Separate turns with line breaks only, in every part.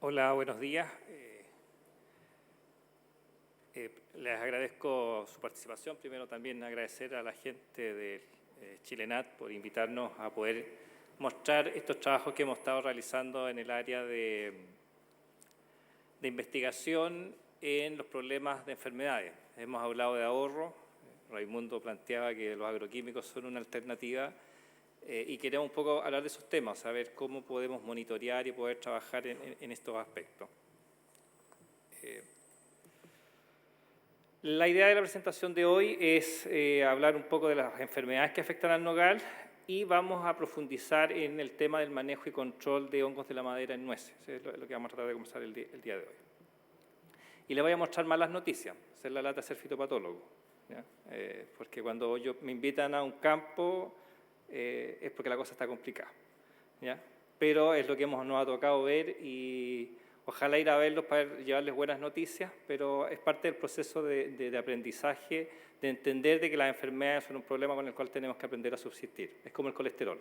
Hola, buenos días. Les agradezco su participación. Primero también agradecer a la gente de Chilenat por invitarnos a poder mostrar estos trabajos que hemos estado realizando en el área de investigación en los problemas de enfermedades. Hemos hablado de ahorro. Raimundo planteaba que los agroquímicos son una alternativa y queremos un poco hablar de esos temas, saber cómo podemos monitorear y poder trabajar en estos aspectos. La idea de la presentación de hoy es hablar un poco de las enfermedades que afectan al nogal y vamos a profundizar en el tema del manejo y control de hongos de la madera en nueces. Es lo que vamos a tratar de conversar el día de hoy. Y les voy a mostrar malas noticias, hacer la lata de ser fitopatólogo. Porque cuando me invitan a un campo es porque la cosa está complicada. ¿Ya? Pero es lo que nos ha tocado ver y ojalá ir a verlos para llevarles buenas noticias, pero es parte del proceso de aprendizaje, de entender de que las enfermedades son un problema con el cual tenemos que aprender a subsistir. Es como el colesterol,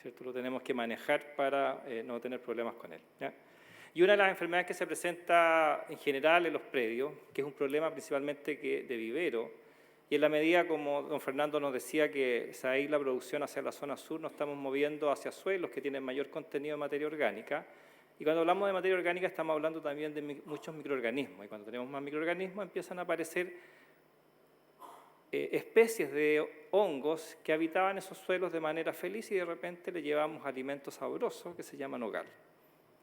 ¿cierto? Lo tenemos que manejar para no tener problemas con él. ¿Ya? Y una de las enfermedades que se presenta en general en los predios, que es un problema principalmente de vivero, y en la medida, como don Fernando nos decía, que se va a ir la producción hacia la zona sur, nos estamos moviendo hacia suelos que tienen mayor contenido de materia orgánica. Y cuando hablamos de materia orgánica estamos hablando también de muchos microorganismos. Y cuando tenemos más microorganismos empiezan a aparecer especies de hongos que habitaban esos suelos de manera feliz y de repente le llevamos alimentos sabrosos que se llaman nogal.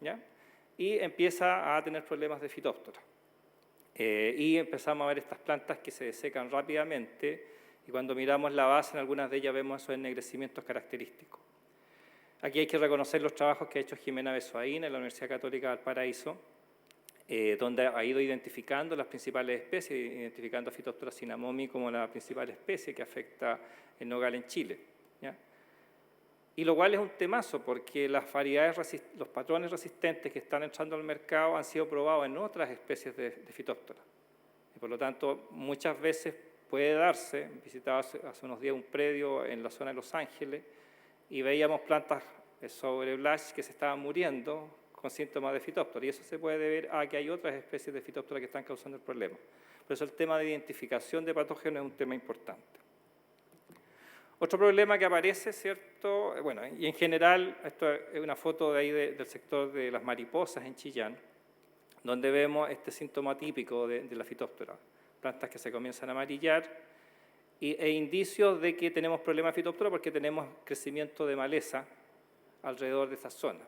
¿Ya? Y empieza a tener problemas de fitóptora. Y empezamos a ver estas plantas que se desecan rápidamente y cuando miramos la base en algunas de ellas vemos esos ennegrecimientos característicos. Aquí hay que reconocer los trabajos que ha hecho Jimena Besoaín en la Universidad Católica de Valparaíso, donde ha ido identificando las principales especies, identificando a Phytophthora cinnamomi como la principal especie que afecta el nogal en Chile. ¿Ya? Y lo cual es un temazo porque las variedades, los patrones resistentes que están entrando al mercado han sido probados en otras especies de Phytophthora. Y por lo tanto, muchas veces puede darse, visitaba hace unos días un predio en la zona de Los Ángeles y veíamos plantas sobre Blash que se estaban muriendo con síntomas de Phytophthora. Y eso se puede deber a que hay otras especies de Phytophthora que están causando el problema. Por eso el tema de identificación de patógenos es un tema importante. Otro problema que aparece, ¿cierto? Bueno, y en general, esto es una foto de ahí del sector de las mariposas en Chillán, donde vemos este síntoma típico de la Phytophthora. Plantas que se comienzan a amarillar e indicios de que tenemos problemas de Phytophthora porque tenemos crecimiento de maleza alrededor de esa zona.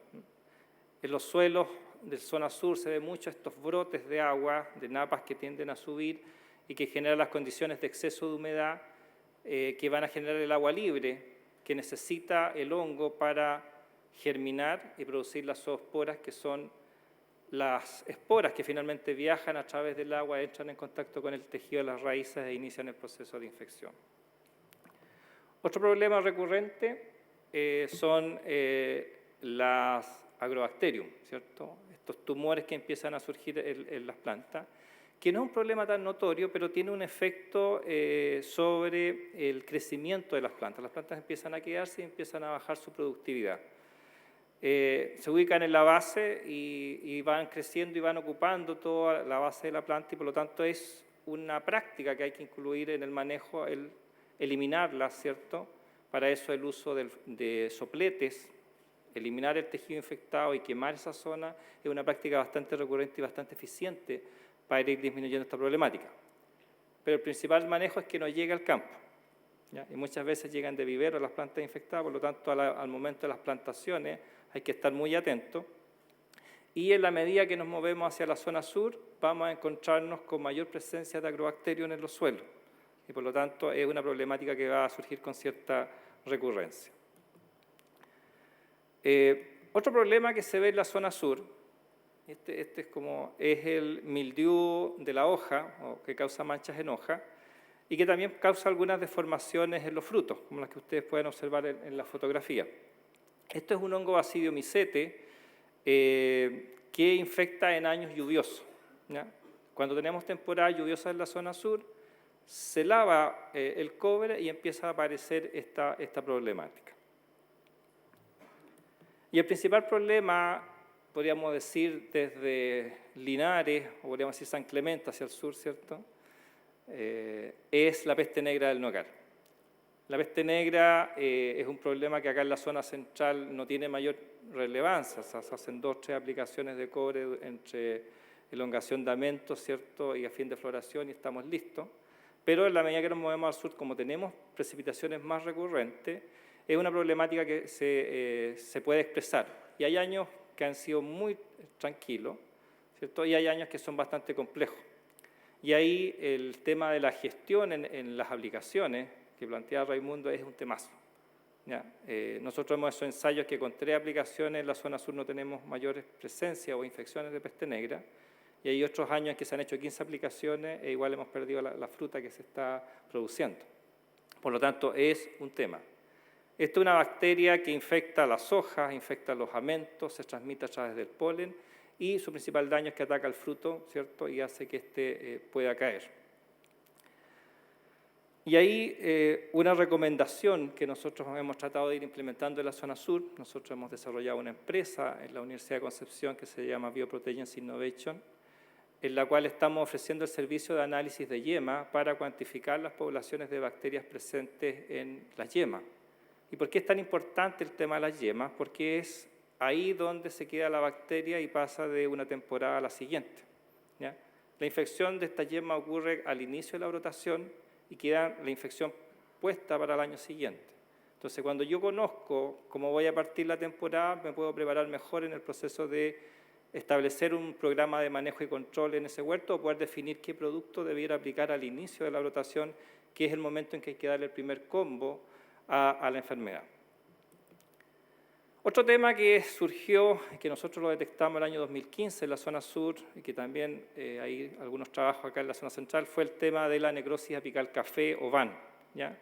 En los suelos de zona sur se ven mucho estos brotes de agua, de napas que tienden a subir y que generan las condiciones de exceso de humedad que van a generar el agua libre que necesita el hongo para germinar y producir las zoosporas, que son las esporas que finalmente viajan a través del agua, entran en contacto con el tejido de las raíces e inician el proceso de infección. Otro problema recurrente son las agrobacterium, ¿cierto? Estos tumores que empiezan a surgir en las plantas, que no es un problema tan notorio, pero tiene un efecto sobre el crecimiento de las plantas. Las plantas empiezan a quedarse y empiezan a bajar su productividad. Se ubican en la base y van creciendo y van ocupando toda la base de la planta y por lo tanto es una práctica que hay que incluir en el manejo, el eliminarlas, ¿cierto? Para eso el uso de sopletes, eliminar el tejido infectado y quemar esa zona es una práctica bastante recurrente y bastante eficiente para ir disminuyendo esta problemática. Pero el principal manejo es que no llegue al campo. ¿Ya? Y muchas veces llegan de vivero las plantas infectadas, por lo tanto al momento de las plantaciones hay que estar muy atentos. Y en la medida que nos movemos hacia la zona sur, vamos a encontrarnos con mayor presencia de agrobacterium en los suelos. Y por lo tanto es una problemática que va a surgir con cierta recurrencia. Otro problema que se ve en la zona sur, este es el mildiu de la hoja, o que causa manchas en hoja, y que también causa algunas deformaciones en los frutos, como las que ustedes pueden observar en la fotografía. Esto es un hongo Basidiomycete que infecta en años lluviosos. ¿Ya? Cuando tenemos temporada lluviosa en la zona sur, se lava el cobre y empieza a aparecer esta problemática. Y el principal problema podríamos decir desde Linares, o podríamos decir San Clemente hacia el sur, ¿cierto? Es la peste negra del nogal. La peste negra es un problema que acá en la zona central no tiene mayor relevancia. O sea, se hacen 2 o 3 aplicaciones de cobre entre elongación de amentos, ¿cierto? Y a fin de floración y estamos listos. Pero en la medida que nos movemos al sur, como tenemos precipitaciones más recurrentes, es una problemática que se puede expresar. Y hay años que han sido muy tranquilos, ¿cierto? Y hay años que son bastante complejos. Y ahí el tema de la gestión en las aplicaciones que plantea Raimundo es un temazo. ¿Ya? Nosotros hemos hecho ensayos que con 3 aplicaciones en la zona sur no tenemos mayores presencias o infecciones de peste negra, y hay otros años en que se han hecho 15 aplicaciones e igual hemos perdido la fruta que se está produciendo. Por lo tanto, es un tema. Esta es una bacteria que infecta las hojas, infecta los amentos, se transmite a través del polen y su principal daño es que ataca el fruto, ¿cierto? Y hace que éste pueda caer. Y ahí una recomendación que nosotros hemos tratado de ir implementando en la zona sur, nosotros hemos desarrollado una empresa en la Universidad de Concepción que se llama Bioproteins Innovation, en la cual estamos ofreciendo el servicio de análisis de yema para cuantificar las poblaciones de bacterias presentes en las yemas. ¿Y por qué es tan importante el tema de las yemas? Porque es ahí donde se queda la bacteria y pasa de una temporada a la siguiente, ¿ya? La infección de esta yema ocurre al inicio de la brotación y queda la infección puesta para el año siguiente. Entonces, cuando yo conozco cómo voy a partir la temporada, me puedo preparar mejor en el proceso de establecer un programa de manejo y control en ese huerto o poder definir qué producto debiera aplicar al inicio de la brotación, que es el momento en que hay que darle el primer combo a la enfermedad. Otro tema que surgió, que nosotros lo detectamos el año 2015 en la zona sur y que también hay algunos trabajos acá en la zona central, fue el tema de la necrosis apical café o VAN, ¿ya?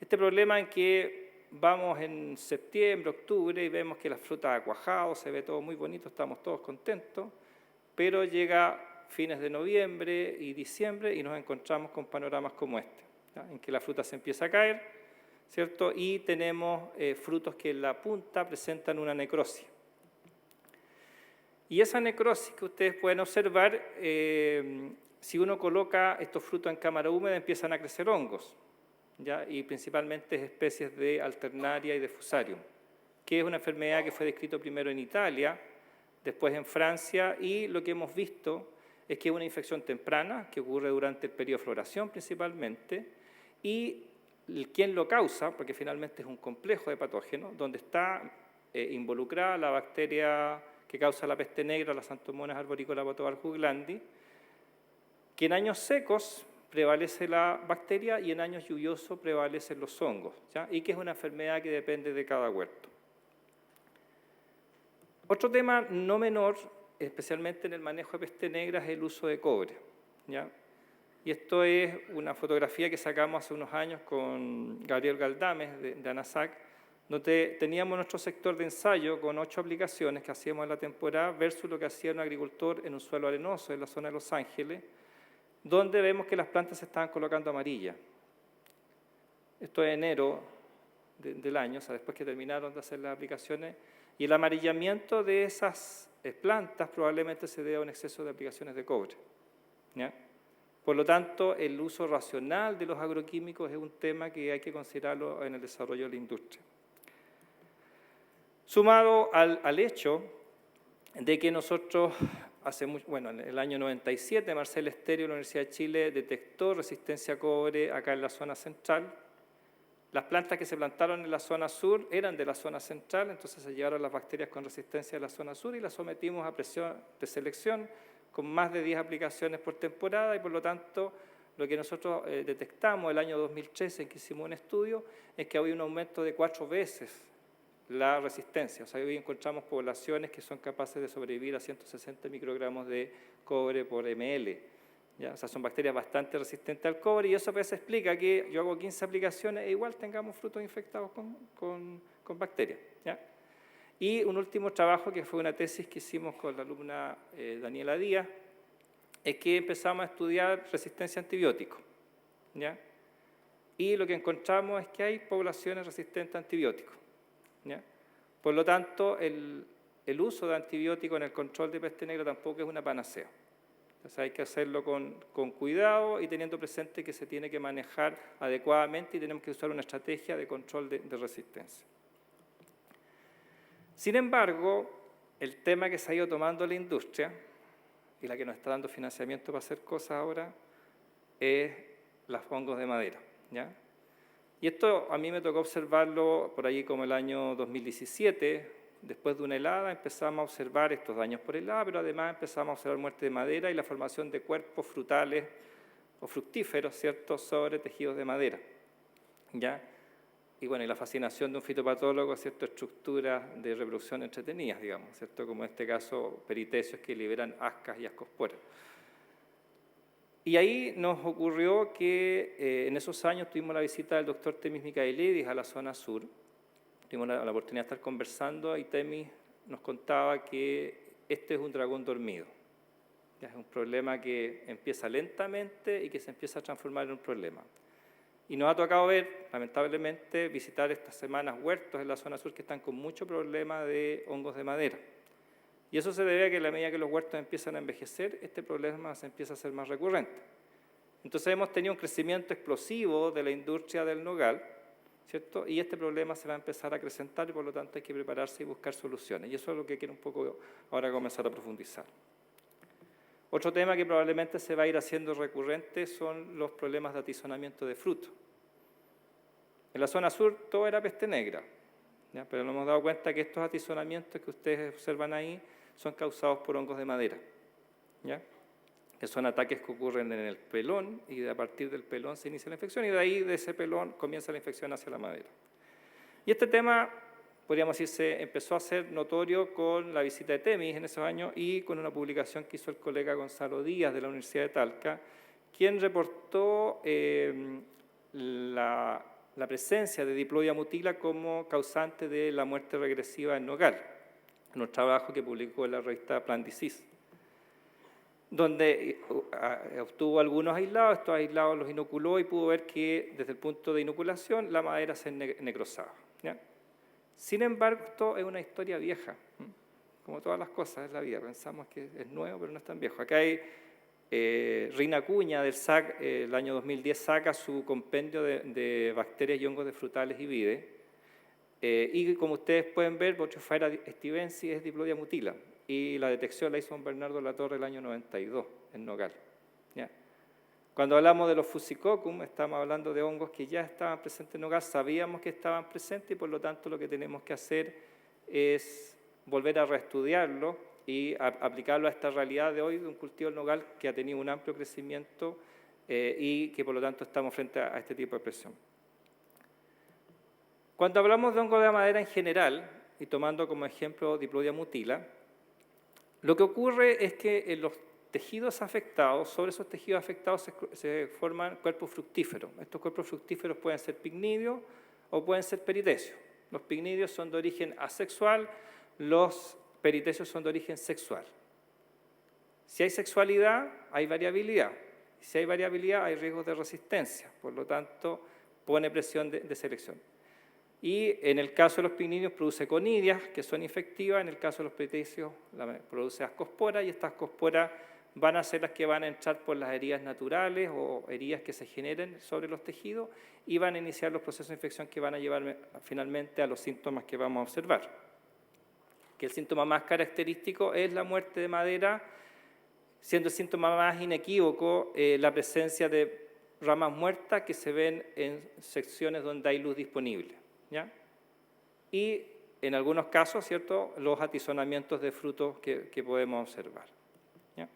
Este problema en que vamos en septiembre, octubre y vemos que la fruta ha cuajado, se ve todo muy bonito, estamos todos contentos, pero llega fines de noviembre y diciembre y nos encontramos con panoramas como este, ¿ya? En que la fruta se empieza a caer, ¿cierto? Y tenemos frutos que en la punta presentan una necrosis. Y esa necrosis que ustedes pueden observar, si uno coloca estos frutos en cámara húmeda, empiezan a crecer hongos, ¿ya? Y principalmente especies de Alternaria y de Fusarium, que es una enfermedad que fue descrita primero en Italia, después en Francia, y lo que hemos visto es que es una infección temprana, que ocurre durante el periodo de floración principalmente, y quién lo causa, porque finalmente es un complejo de patógenos, donde está involucrada la bacteria que causa la peste negra, la Xanthomonas arborícola Botovarjuglandi, que en años secos prevalece la bacteria y en años lluviosos prevalecen los hongos, ¿ya? Y que es una enfermedad que depende de cada huerto. Otro tema no menor, especialmente en el manejo de peste negra, es el uso de cobre, ¿ya? Y esto es una fotografía que sacamos hace unos años con Gabriel Galdames de ANASAC, donde teníamos nuestro sector de ensayo con 8 aplicaciones que hacíamos en la temporada versus lo que hacía un agricultor en un suelo arenoso en la zona de Los Ángeles, donde vemos que las plantas se estaban colocando amarillas. Esto es enero del año, o sea, después que terminaron de hacer las aplicaciones, y el amarillamiento de esas plantas probablemente se debe a un exceso de aplicaciones de cobre, ¿ya? Por lo tanto, el uso racional de los agroquímicos es un tema que hay que considerarlo en el desarrollo de la industria. Sumado al hecho de que nosotros, en el año 97, Marcel Esterio de la Universidad de Chile detectó resistencia a cobre acá en la zona central. Las plantas que se plantaron en la zona sur eran de la zona central, entonces se llevaron las bacterias con resistencia de la zona sur y las sometimos a presión de selección con más de 10 aplicaciones por temporada y por lo tanto lo que nosotros detectamos el año 2013 en que hicimos un estudio es que había un aumento de 4 veces la resistencia. O sea, hoy encontramos poblaciones que son capaces de sobrevivir a 160 microgramos de cobre por ml. ¿Ya? O sea, son bacterias bastante resistentes al cobre y eso a veces explica que yo hago 15 aplicaciones e igual tengamos frutos infectados con bacterias, ¿ya? Y un último trabajo que fue una tesis que hicimos con la alumna Daniela Díaz, es que empezamos a estudiar resistencia a antibióticos, ¿ya? Y lo que encontramos es que hay poblaciones resistentes a antibióticos, ¿ya? Por lo tanto, el uso de antibióticos en el control de peste negra tampoco es una panacea. Entonces hay que hacerlo con cuidado y teniendo presente que se tiene que manejar adecuadamente y tenemos que usar una estrategia de control de resistencia. Sin embargo, el tema que se ha ido tomando la industria y la que nos está dando financiamiento para hacer cosas ahora es los hongos de madera, ¿ya? Y esto a mí me tocó observarlo por allí como el año 2017. Después de una helada empezamos a observar estos daños por helada, pero además empezamos a observar muerte de madera y la formación de cuerpos frutales o fructíferos, ¿cierto?, sobre tejidos de madera, ¿ya? Y bueno, y la fascinación de un fitopatólogo, ¿cierto?, estructuras de reproducción entretenidas, digamos, ¿cierto?, como en este caso peritecios que liberan ascas y ascosporas. Y ahí nos ocurrió que en esos años tuvimos la visita del doctor Temis Micaelidis a la zona sur. Tuvimos la oportunidad de estar conversando y Temis nos contaba que este es un dragón dormido. Ya es un problema que empieza lentamente y que se empieza a transformar en un problema. Y nos ha tocado ver, lamentablemente, visitar estas semanas huertos en la zona sur que están con mucho problema de hongos de madera. Y eso se debe a que a la medida que los huertos empiezan a envejecer, este problema se empieza a hacer más recurrente. Entonces hemos tenido un crecimiento explosivo de la industria del nogal, ¿cierto? Y este problema se va a empezar a acrecentar y por lo tanto hay que prepararse y buscar soluciones. Y eso es lo que quiero un poco ahora comenzar a profundizar. Otro tema que probablemente se va a ir haciendo recurrente son los problemas de atizonamiento de frutos. En la zona sur todo era peste negra, ¿ya? Pero nos hemos dado cuenta que estos atizonamientos que ustedes observan ahí son causados por hongos de madera, ¿ya? Que son ataques que ocurren en el pelón y a partir del pelón se inicia la infección y de ahí, de ese pelón, comienza la infección hacia la madera. Y este tema, podríamos decir, se empezó a hacer notorio con la visita de Temis en esos años y con una publicación que hizo el colega Gonzalo Díaz de la Universidad de Talca, quien reportó la presencia de Diplodia mutila como causante de la muerte regresiva en nogal, en un trabajo que publicó en la revista Plant Disease, donde obtuvo algunos aislados, estos aislados los inoculó y pudo ver que desde el punto de inoculación la madera se necrosaba, ¿ya? Sin embargo, esto es una historia vieja, como todas las cosas en la vida, pensamos que es nuevo pero no es tan viejo. Acá hay Rina Acuña del SAC, el año 2010 saca su compendio de bacterias y hongos de frutales y vides, y como ustedes pueden ver, Botryophyra stivensis es Diplodia mutila, y la detección la hizo don Bernardo Latorre el año 92 en nogal, ¿ya? Cuando hablamos de los Fusicoccus, estamos hablando de hongos que ya estaban presentes en nogal, sabíamos que estaban presentes y por lo tanto lo que tenemos que hacer es volver a reestudiarlo y aplicarlo a esta realidad de hoy de un cultivo del nogal que ha tenido un amplio crecimiento y que por lo tanto estamos frente a este tipo de presión. Cuando hablamos de hongos de madera en general, y tomando como ejemplo Diplodia mutila, lo que ocurre es que en los tejidos afectados, sobre esos tejidos afectados se forman cuerpos fructíferos. Estos cuerpos fructíferos pueden ser picnidios o pueden ser peritecios. Los picnidios son de origen asexual, los peritecios son de origen sexual. Si hay sexualidad, hay variabilidad. Si hay variabilidad, hay riesgos de resistencia. Por lo tanto, pone presión de selección. Y en el caso de los picnidios produce conidias, que son infectivas. En el caso de los peritecios produce ascosporas, y estas ascosporas van a ser las que van a entrar por las heridas naturales o heridas que se generen sobre los tejidos y van a iniciar los procesos de infección que van a llevar finalmente a los síntomas que vamos a observar. Que el síntoma más característico es la muerte de madera, siendo el síntoma más inequívoco la presencia de ramas muertas que se ven en secciones donde hay luz disponible, ¿ya? Y en algunos casos, ¿cierto?, los atizonamientos de frutos que podemos observar, ¿ya?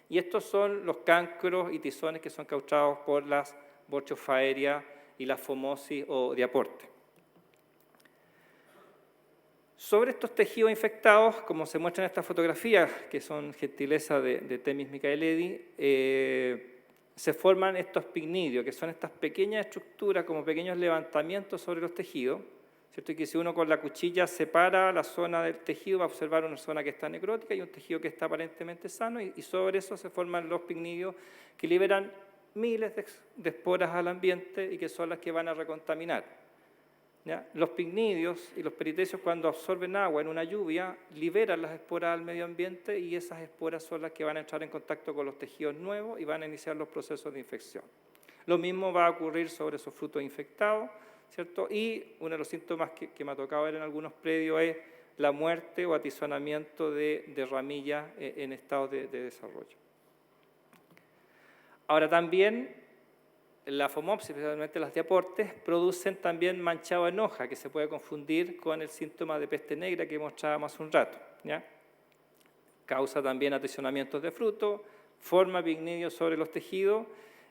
Y estos son los cancros y tizones que son causados por las Botryophyra y la fomosis o diaporte. Sobre estos tejidos infectados, como se muestra en estas fotografías, que son gentileza de Temis Micaelidis, se forman estos picnidios, que son estas pequeñas estructuras, como pequeños levantamientos sobre los tejidos, ¿cierto? Y que si uno con la cuchilla separa la zona del tejido, va a observar una zona que está necrótica y un tejido que está aparentemente sano, y sobre eso se forman los picnidios que liberan miles de esporas al ambiente y que son las que van a recontaminar. ¿ya? Los picnidios y los peritecios, cuando absorben agua en una lluvia, liberan las esporas al medio ambiente y esas esporas son las que van a entrar en contacto con los tejidos nuevos y van a iniciar los procesos de infección. Lo mismo va a ocurrir sobre esos frutos infectados, ¿cierto? Y uno de los síntomas que me ha tocado ver en algunos predios es la muerte o atizonamiento de ramillas en estado de desarrollo. Ahora también la Phomopsis, especialmente las diaportes, producen también manchado en hoja, que se puede confundir con el síntoma de peste negra que mostrábamos hace un rato, ¿ya? Causa también atizonamientos de fruto, forma picnidios sobre los tejidos,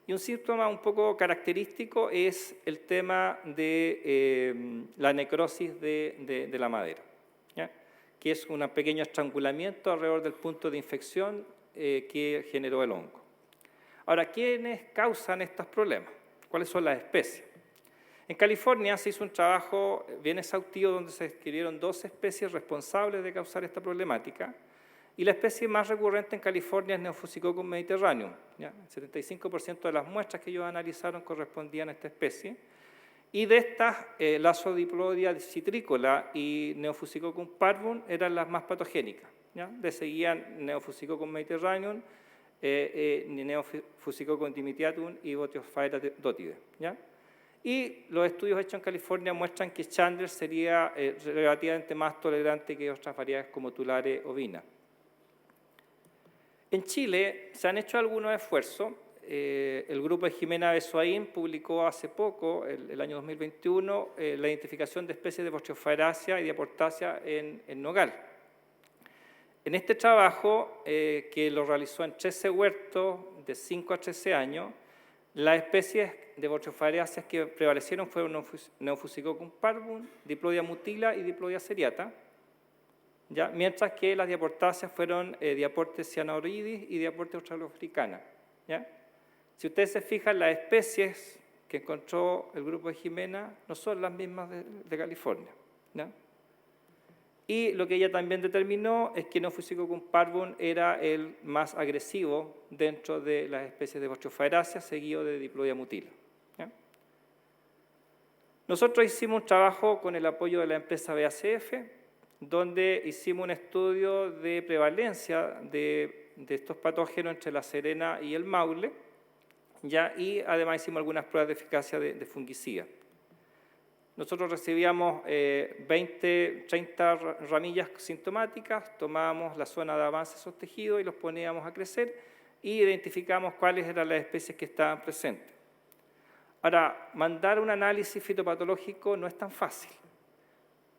y un síntoma un poco característico es el tema de la necrosis de la madera, ¿ya? Que es un pequeño estrangulamiento alrededor del punto de infección que generó el hongo. Ahora, ¿quiénes causan estos problemas? ¿Cuáles son las especies? En California se hizo un trabajo bien exhaustivo donde se describieron 12 especies responsables de causar esta problemática, y la especie más recurrente en California es Neofusicoccus mediterraneum, ¿ya? El 75% de las muestras que ellos analizaron correspondían a esta especie, y de estas, Lasodiplodia citrícola y Neofusicoccus parvum eran las más patogénicas, ¿ya? Le seguían Neofusicoccus mediterraneum, Neofusicoccus dimitiatum y Botryophyra dotide, ¿ya? Y los estudios hechos en California muestran que Chandler sería relativamente más tolerante que otras variedades como Tulares ovina. En Chile se han hecho algunos esfuerzos. El grupo de Jimena Besoaín publicó hace poco, el año 2021, la identificación de especies de Botryophyraceae y Diaportaceae en nogal. En este trabajo, que lo realizó en 13 huertos de 5 a 13 años, las especies de Botryophyraceae que prevalecieron fueron Neofusicoccus parvum, Diplodia mutila y Diplodia seriata, ¿ya? Mientras que las diaportáceas fueron Diaportes cyanoridis y Diaportes australoafricana, ¿ya? Si ustedes se fijan, las especies que encontró el grupo de Jimena no son las mismas de California, ¿ya? Y lo que ella también determinó es que Neofusicoccus parvum era el más agresivo dentro de las especies de Botryophyraceae, seguido de Diplodia mutila, ¿ya? Nosotros hicimos un trabajo con el apoyo de la empresa BASF, donde hicimos un estudio de prevalencia de estos patógenos entre La Serena y el Maule, ¿ya? Y además hicimos algunas pruebas de eficacia de fungicida. Nosotros recibíamos 30 ramillas sintomáticas, tomábamos la zona de avance de esos tejidos y los poníamos a crecer y identificamos cuáles eran las especies que estaban presentes. Ahora, mandar un análisis fitopatológico no es tan fácil.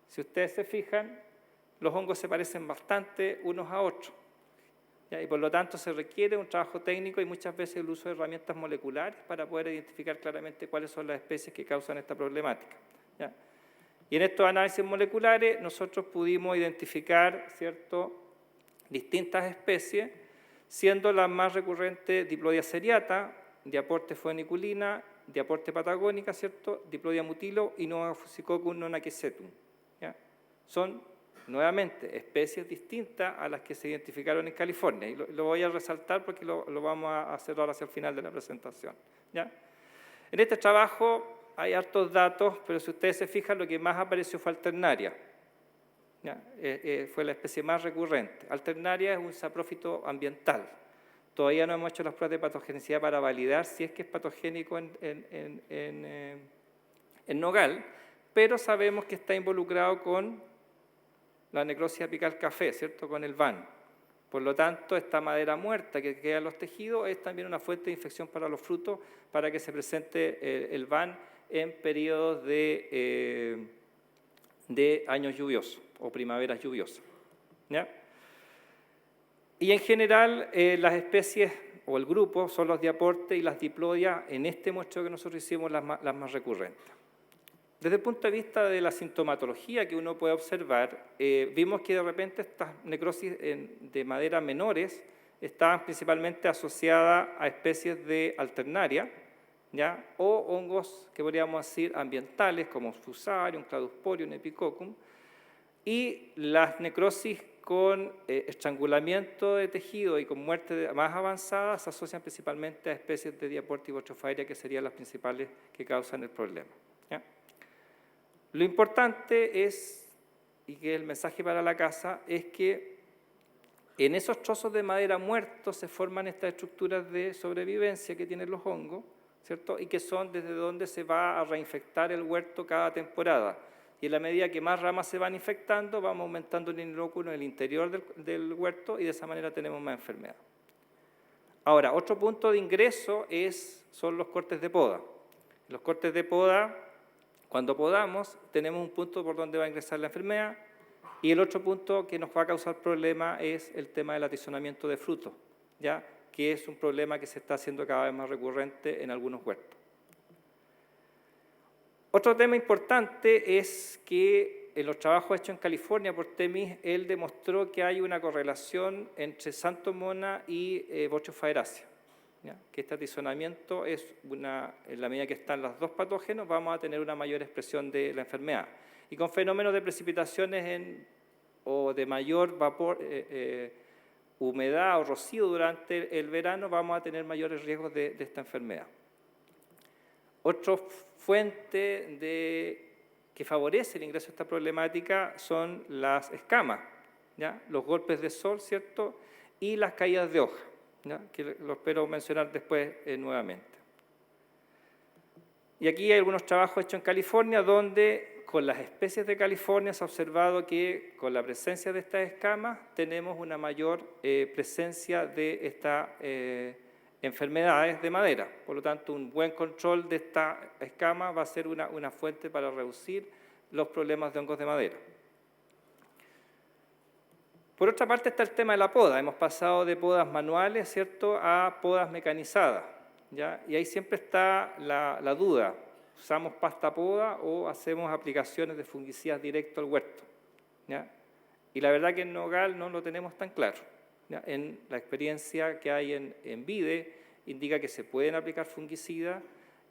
Si ustedes se fijan, los hongos se parecen bastante unos a otros, ¿ya? Y por lo tanto se requiere un trabajo técnico y muchas veces el uso de herramientas moleculares para poder identificar claramente cuáles son las especies que causan esta problemática, ¿ya? Y en estos análisis moleculares nosotros pudimos identificar, ¿cierto?, distintas especies, siendo las más recurrentes Diplodia seriata, Diaporte fueniculina, Diaporte patagónica, ¿cierto?, Diplodia mutilo y Neofusicoccus nonaquesetum, ¿ya? Son, nuevamente, especies distintas a las que se identificaron en California. Y lo voy a resaltar porque lo vamos a hacer ahora hacia el final de la presentación, ¿ya? En este trabajo hay hartos datos, pero si ustedes se fijan, lo que más apareció fue Alternaria, ¿ya? Fue la especie más recurrente. Alternaria es un saprófito ambiental. Todavía no hemos hecho las pruebas de patogenicidad para validar si es que es patogénico en nogal, pero sabemos que está involucrado con la necrosis apical café, ¿cierto?, con el VAN. Por lo tanto, esta madera muerta que queda en los tejidos es también una fuente de infección para los frutos para que se presente el VAN en periodos de años lluviosos o primaveras lluviosas, ¿ya? Y en general, las especies o el grupo son los diaportes y las diplodias, en este muestreo que nosotros hicimos, las más recurrentes. Desde el punto de vista de la sintomatología que uno puede observar, vimos que de repente estas necrosis de madera menores estaban principalmente asociadas a especies de Alternaria, ¿ya?, o hongos que podríamos decir ambientales como Fusarium, Cladosporium, Epicoccum, y las necrosis con estrangulamiento de tejido y con muerte más avanzada se asocian principalmente a especies de Diaporte y Botryophyra, que serían las principales que causan el problema, ¿ya? Lo importante es, y que es el mensaje para la casa, es que en esos trozos de madera muertos se forman estas estructuras de sobrevivencia que tienen los hongos, ¿cierto? Y que son desde donde se va a reinfectar el huerto cada temporada. Y en la medida que más ramas se van infectando, vamos aumentando el inóculo en el interior del huerto y de esa manera tenemos más enfermedad. Ahora, otro punto de ingreso son los cortes de poda. Los cortes de poda, cuando podamos, tenemos un punto por donde va a ingresar la enfermedad, y el otro punto que nos va a causar problema es el tema del atizonamiento de frutos, ¿ya? Que es un problema que se está haciendo cada vez más recurrente en algunos huertos. Otro tema importante es que en los trabajos hechos en California por Temis, él demostró que hay una correlación entre Xanthomona y Botryophaeraceae, ¿ya? Que este atizonamiento es en la medida que están los dos patógenos, vamos a tener una mayor expresión de la enfermedad. Y con fenómenos de precipitaciones o de mayor vapor, humedad o rocío durante el verano, vamos a tener mayores riesgos de esta enfermedad. Otra fuente que favorece el ingreso a esta problemática son las escamas, ¿ya? Los golpes de sol, ¿cierto? Y las caídas de hoja, ¿ya? Que lo espero mencionar después nuevamente. Y aquí hay algunos trabajos hechos en California donde con las especies de California se ha observado que con la presencia de estas escamas tenemos una mayor presencia de estas enfermedades de madera. Por lo tanto, un buen control de esta escama va a ser una fuente para reducir los problemas de hongos de madera. Por otra parte está el tema de la poda. Hemos pasado de podas manuales, ¿cierto?, a podas mecanizadas, ¿ya? Y ahí siempre está la duda. ¿Usamos pasta poda o hacemos aplicaciones de fungicidas directo al huerto, ¿ya? Y la verdad que en nogal no lo tenemos tan claro, ¿ya? En la experiencia que hay en vide indica que se pueden aplicar fungicidas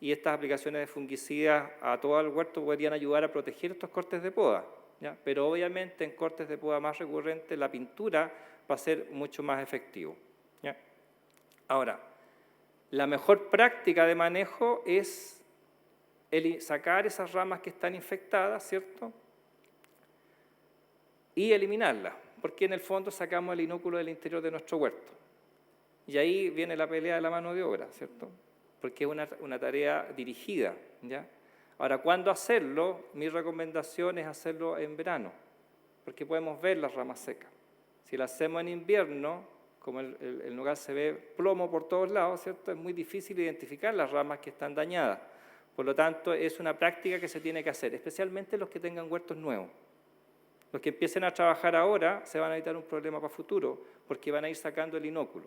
y estas aplicaciones de fungicidas a todo el huerto podrían ayudar a proteger estos cortes de poda, ¿ya? Pero obviamente en cortes de poda más recurrentes la pintura va a ser mucho más efectivo, ¿ya? Ahora, la mejor práctica de manejo es sacar esas ramas que están infectadas, ¿cierto? Y eliminarlas, porque en el fondo sacamos el inóculo del interior de nuestro huerto. Y ahí viene la pelea de la mano de obra, ¿cierto? Porque es una tarea dirigida, ¿ya? Ahora, ¿cuándo hacerlo? Mi recomendación es hacerlo en verano, porque podemos ver las ramas secas. Si lo hacemos en invierno, como el nogal se ve plomo por todos lados, ¿cierto? Es muy difícil identificar las ramas que están dañadas. Por lo tanto, es una práctica que se tiene que hacer, especialmente los que tengan huertos nuevos. Los que empiecen a trabajar ahora se van a evitar un problema para futuro, porque van a ir sacando el inóculo.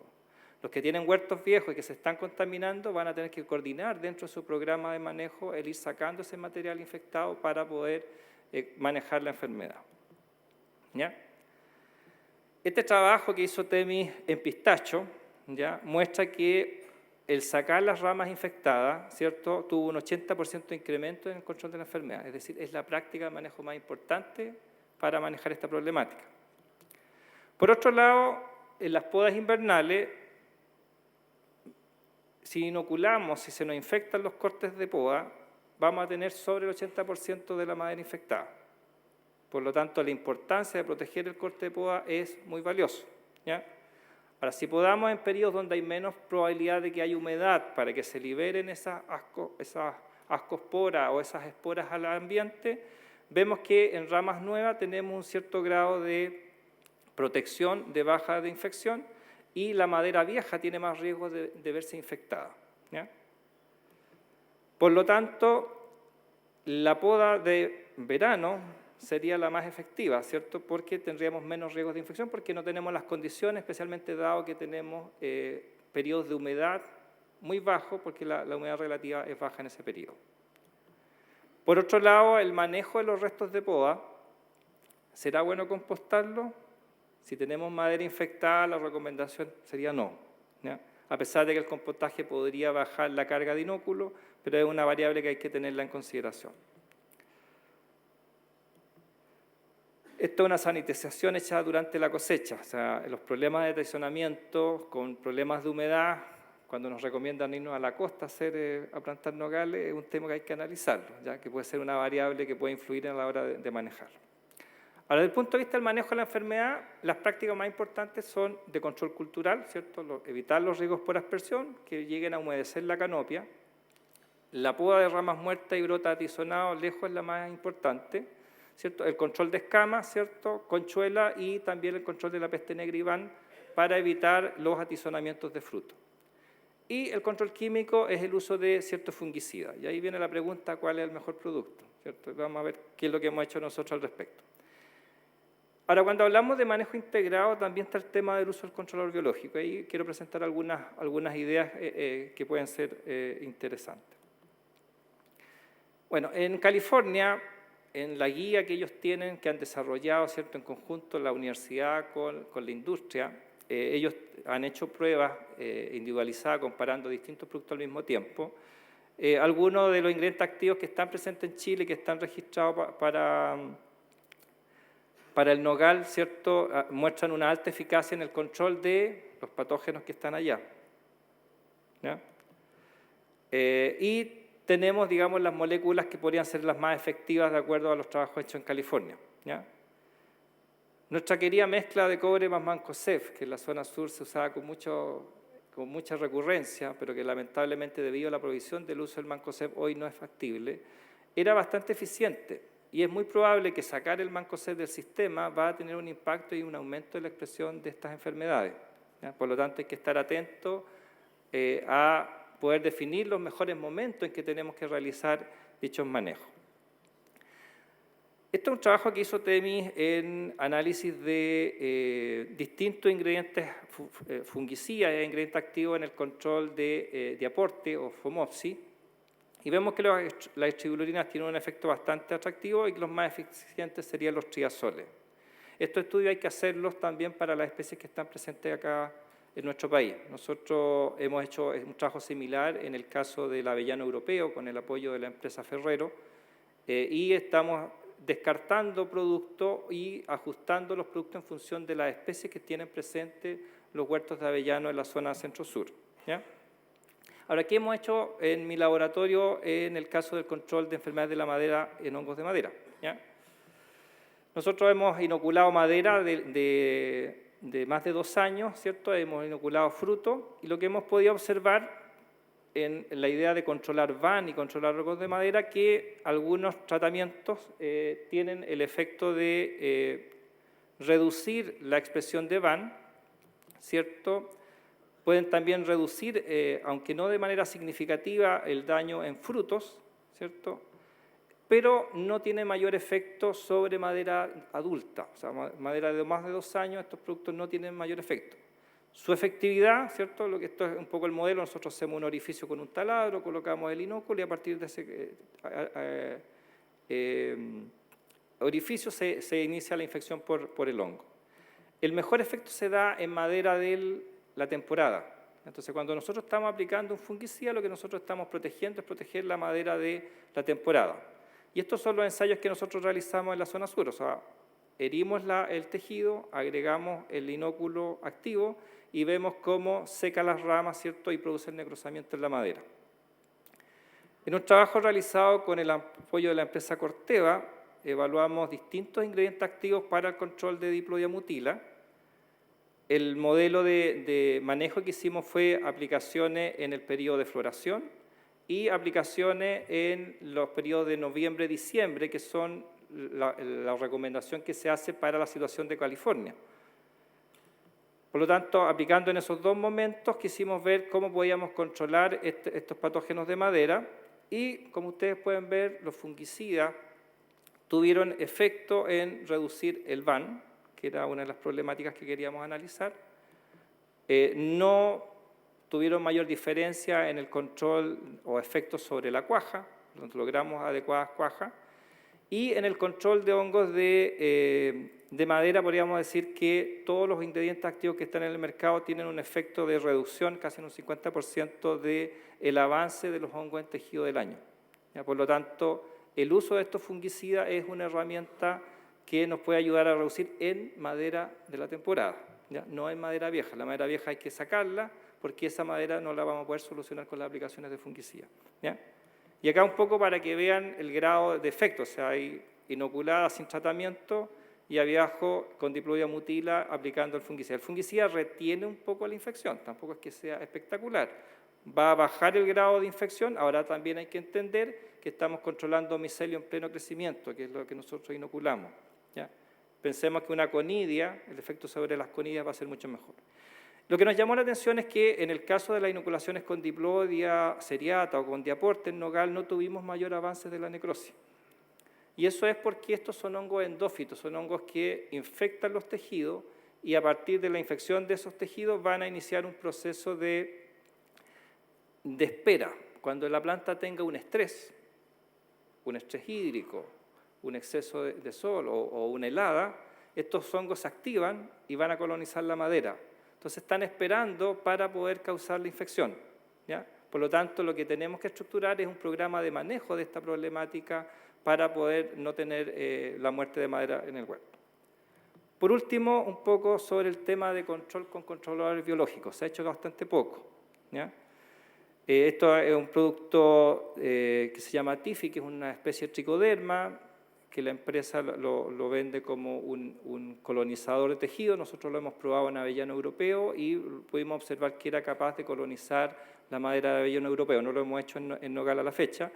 Los que tienen huertos viejos y que se están contaminando van a tener que coordinar dentro de su programa de manejo el ir sacando ese material infectado para poder manejar la enfermedad, ¿ya? Este trabajo que hizo Temis en pistacho, ¿ya?, muestra que el sacar las ramas infectadas, ¿cierto?, tuvo un 80% de incremento en el control de la enfermedad. Es decir, es la práctica de manejo más importante para manejar esta problemática. Por otro lado, en las podas invernales, si inoculamos, si se nos infectan los cortes de poda, vamos a tener sobre el 80% de la madera infectada. Por lo tanto, la importancia de proteger el corte de poda es muy valioso, ¿ya? Ahora, si podamos en periodos donde hay menos probabilidad de que haya humedad para que se liberen esas ascosporas o esas esporas al ambiente, vemos que en ramas nuevas tenemos un cierto grado de protección, de baja de infección, y la madera vieja tiene más riesgo de verse infectada, ¿ya? Por lo tanto, la poda de verano sería la más efectiva, ¿cierto? Porque tendríamos menos riesgos de infección, porque no tenemos las condiciones, especialmente dado que tenemos periodos de humedad muy bajos, porque la humedad relativa es baja en ese periodo. Por otro lado, el manejo de los restos de poda, ¿será bueno compostarlo? Si tenemos madera infectada, la recomendación sería no, ¿ya? A pesar de que el compostaje podría bajar la carga de inóculo, pero es una variable que hay que tenerla en consideración. Esto es una sanitización hecha durante la cosecha, o sea, los problemas de traicionamiento con problemas de humedad, cuando nos recomiendan irnos a la costa a plantar nogales, es un tema que hay que analizarlo, ya que puede ser una variable que puede influir a la hora de manejarlo. Ahora, desde el punto de vista del manejo de la enfermedad, las prácticas más importantes son de control cultural, ¿cierto? Evitar los riesgos por aspersión, que lleguen a humedecer la canopia. La poda de ramas muertas y brotas atizonados lejos es la más importante, ¿cierto? El control de escamas, ¿cierto? Conchuela y también el control de la peste negra y van para evitar los atizonamientos de fruto. Y el control químico es el uso de ciertos fungicidas. Y ahí viene la pregunta, ¿cuál es el mejor producto? ¿Cierto? Vamos a ver qué es lo que hemos hecho nosotros al respecto. Ahora, cuando hablamos de manejo integrado, también está el tema del uso del controlador biológico. Ahí quiero presentar algunas ideas que pueden ser interesantes. Bueno, en California, en la guía que ellos tienen, que han desarrollado, ¿cierto?, en conjunto la universidad con la industria, ellos han hecho pruebas individualizadas comparando distintos productos al mismo tiempo. Algunos de los ingredientes activos que están presentes en Chile, que están registrados para el nogal, ¿cierto?, muestran una alta eficacia en el control de los patógenos que están allá, ¿ya? Y tenemos, digamos, las moléculas que podrían ser las más efectivas de acuerdo a los trabajos hechos en California, ¿ya? Nuestra querida mezcla de cobre más mancozeb, que en la zona sur se usaba con mucha recurrencia, pero que lamentablemente debido a la prohibición del uso del mancozeb hoy no es factible, era bastante eficiente. Y es muy probable que sacar el mancozeb del sistema va a tener un impacto y un aumento de la expresión de estas enfermedades, ¿ya? Por lo tanto, hay que estar atento a poder definir los mejores momentos en que tenemos que realizar dichos manejos. Este es un trabajo que hizo Temis en análisis de distintos ingredientes fungicidas e ingredientes activos en el control de aporte o FOMOPSI, y vemos que las estribulurinas tienen un efecto bastante atractivo y que los más eficientes serían los triazoles. Estos estudios hay que hacerlos también para las especies que están presentes acá en nuestro país. Nosotros hemos hecho un trabajo similar en el caso del avellano europeo con el apoyo de la empresa Ferrero y estamos descartando productos y ajustando los productos en función de las especies que tienen presentes los huertos de avellano en la zona centro-sur, ¿ya? Ahora, ¿qué hemos hecho en mi laboratorio en el caso del control de enfermedades de la madera en hongos de madera, ¿ya? Nosotros hemos inoculado madera de más de 2 años, ¿cierto? Hemos inoculado fruto y lo que hemos podido observar en la idea de controlar VAN y controlar hongos de madera, que algunos tratamientos tienen el efecto de reducir la expresión de VAN, ¿cierto? Pueden también reducir, aunque no de manera significativa, el daño en frutos, ¿cierto?, pero no tiene mayor efecto sobre madera adulta. O sea, madera de más de 2 años, estos productos no tienen mayor efecto. Su efectividad, ¿cierto?, lo que esto es un poco el modelo, nosotros hacemos un orificio con un taladro, colocamos el inóculo y a partir de ese orificio se inicia la infección por el hongo. El mejor efecto se da en madera de la temporada. Entonces, cuando nosotros estamos aplicando un fungicida, lo que nosotros estamos protegiendo es proteger la madera de la temporada. Y estos son los ensayos que nosotros realizamos en la zona sur. O sea, herimos el tejido, agregamos el inóculo activo y vemos cómo seca las ramas, ¿cierto?, y produce el necrosamiento en la madera. En un trabajo realizado con el apoyo de la empresa Corteva, evaluamos distintos ingredientes activos para el control de diplodiamutila. El modelo de manejo que hicimos fue aplicaciones en el periodo de floración y aplicaciones en los periodos de noviembre-diciembre, que son la recomendación que se hace para la situación de California. Por lo tanto, aplicando en esos 2 momentos, quisimos ver cómo podíamos controlar estos patógenos de madera y, como ustedes pueden ver, los fungicidas tuvieron efecto en reducir el VAN, que era una de las problemáticas que queríamos analizar. No tuvieron mayor diferencia en el control o efectos sobre la cuaja, donde logramos adecuadas cuajas, y en el control de hongos de madera podríamos decir que todos los ingredientes activos que están en el mercado tienen un efecto de reducción, casi en un 50% del avance de los hongos en tejido del año. ¿Ya? Por lo tanto, el uso de estos fungicidas es una herramienta que nos puede ayudar a reducir en madera de la temporada. ¿ya? No en madera vieja. La madera vieja hay que sacarla porque esa madera no la vamos a poder solucionar con las aplicaciones de fungicida, ¿ya? Y acá un poco para que vean el grado de efecto, o sea, hay inoculada sin tratamiento y abajo con diplodia mutila aplicando el fungicida. El fungicida retiene un poco la infección, tampoco es que sea espectacular. Va a bajar el grado de infección, ahora también hay que entender que estamos controlando micelio en pleno crecimiento, que es lo que nosotros inoculamos, ¿ya? Pensemos que una conidia, el efecto sobre las conidias va a ser mucho mejor. Lo que nos llamó la atención es que en el caso de las inoculaciones con diplodia seriata o con diaporte en nogal no tuvimos mayor avance de la necrosis. Y eso es porque estos son hongos endófitos, son hongos que infectan los tejidos y a partir de la infección de esos tejidos van a iniciar un proceso de espera. Cuando la planta tenga un estrés hídrico, un exceso de sol o una helada, estos hongos se activan y van a colonizar la madera. Entonces están esperando para poder causar la infección, ¿ya? Por lo tanto, lo que tenemos que estructurar es un programa de manejo de esta problemática para poder no tener la muerte de madera en el huerto. Por último, un poco sobre el tema de control con controladores biológicos. Se ha hecho bastante poco, ¿ya? Esto es un producto que se llama Tifi, que es una especie de tricoderma, que la empresa lo vende como un colonizador de tejido. Nosotros lo hemos probado en avellano europeo y pudimos observar que era capaz de colonizar la madera de avellano europeo. No lo hemos hecho en nogal a la fecha,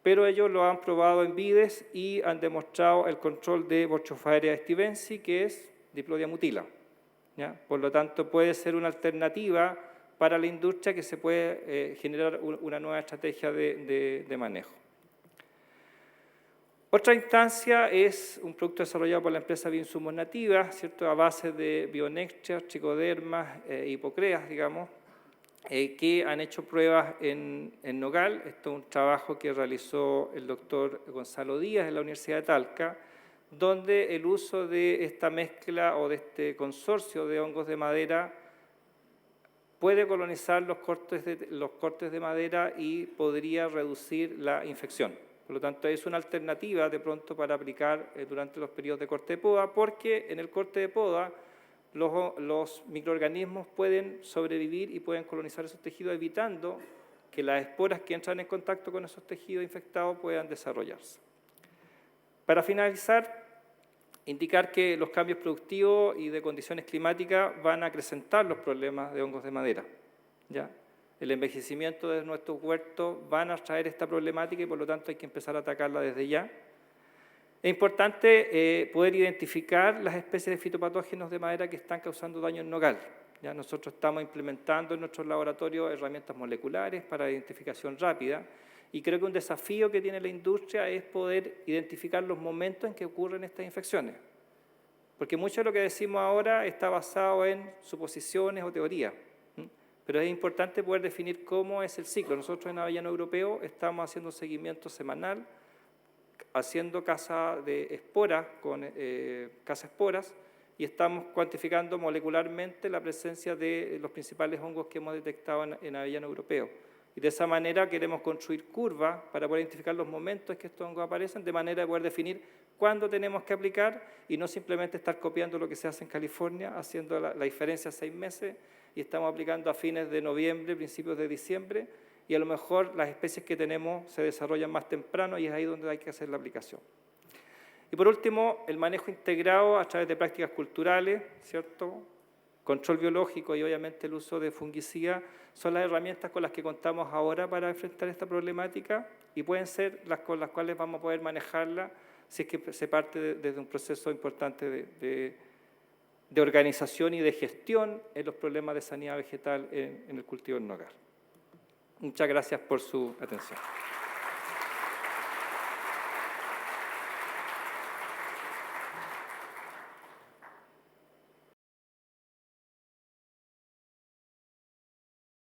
pero ellos lo han probado en vides y han demostrado el control de Botryopharia stivensi, que es diplodia mutila, ¿ya? Por lo tanto, puede ser una alternativa para la industria que se puede generar una nueva estrategia de manejo. Otra instancia es un producto desarrollado por la empresa Bioinsumos Nativa, ¿cierto? A base de Bionextria, tricodermas, hipocreas, digamos, que han hecho pruebas en nogal. Esto es un trabajo que realizó el doctor Gonzalo Díaz en la Universidad de Talca, donde el uso de esta mezcla o de este consorcio de hongos de madera puede colonizar los cortes de madera y podría reducir la infección. Por lo tanto, es una alternativa de pronto para aplicar durante los periodos de corte de poda, porque en el corte de poda los microorganismos pueden sobrevivir y pueden colonizar esos tejidos, evitando que las esporas que entran en contacto con esos tejidos infectados puedan desarrollarse. Para finalizar, indicar que los cambios productivos y de condiciones climáticas van a acrecentar los problemas de hongos de madera, ¿ya? El envejecimiento de nuestros huertos van a traer esta problemática y por lo tanto hay que empezar a atacarla desde ya. Es importante poder identificar las especies de fitopatógenos de madera que están causando daño en nogal, ¿ya? Nosotros estamos implementando en nuestros laboratorios herramientas moleculares para identificación rápida y creo que un desafío que tiene la industria es poder identificar los momentos en que ocurren estas infecciones. Porque mucho de lo que decimos ahora está basado en suposiciones o teorías. Pero es importante poder definir cómo es el ciclo. Nosotros en Avellano Europeo estamos haciendo un seguimiento semanal, haciendo caza de esporas con cazaesporas y estamos cuantificando molecularmente la presencia de los principales hongos que hemos detectado en Avellano Europeo. Y de esa manera queremos construir curvas para poder identificar los momentos en que estos hongos aparecen, de manera de poder definir cuándo tenemos que aplicar y no simplemente estar copiando lo que se hace en California, haciendo la diferencia 6 meses y estamos aplicando a fines de noviembre, principios de diciembre, y a lo mejor las especies que tenemos se desarrollan más temprano y es ahí donde hay que hacer la aplicación. Y por último, el manejo integrado a través de prácticas culturales, ¿cierto? Control biológico y obviamente el uso de fungicida son las herramientas con las que contamos ahora para enfrentar esta problemática y pueden ser las con las cuales vamos a poder manejarla si es que se parte desde un proceso importante de organización y de gestión en los problemas de sanidad vegetal en el cultivo en nogal. Muchas gracias por su atención.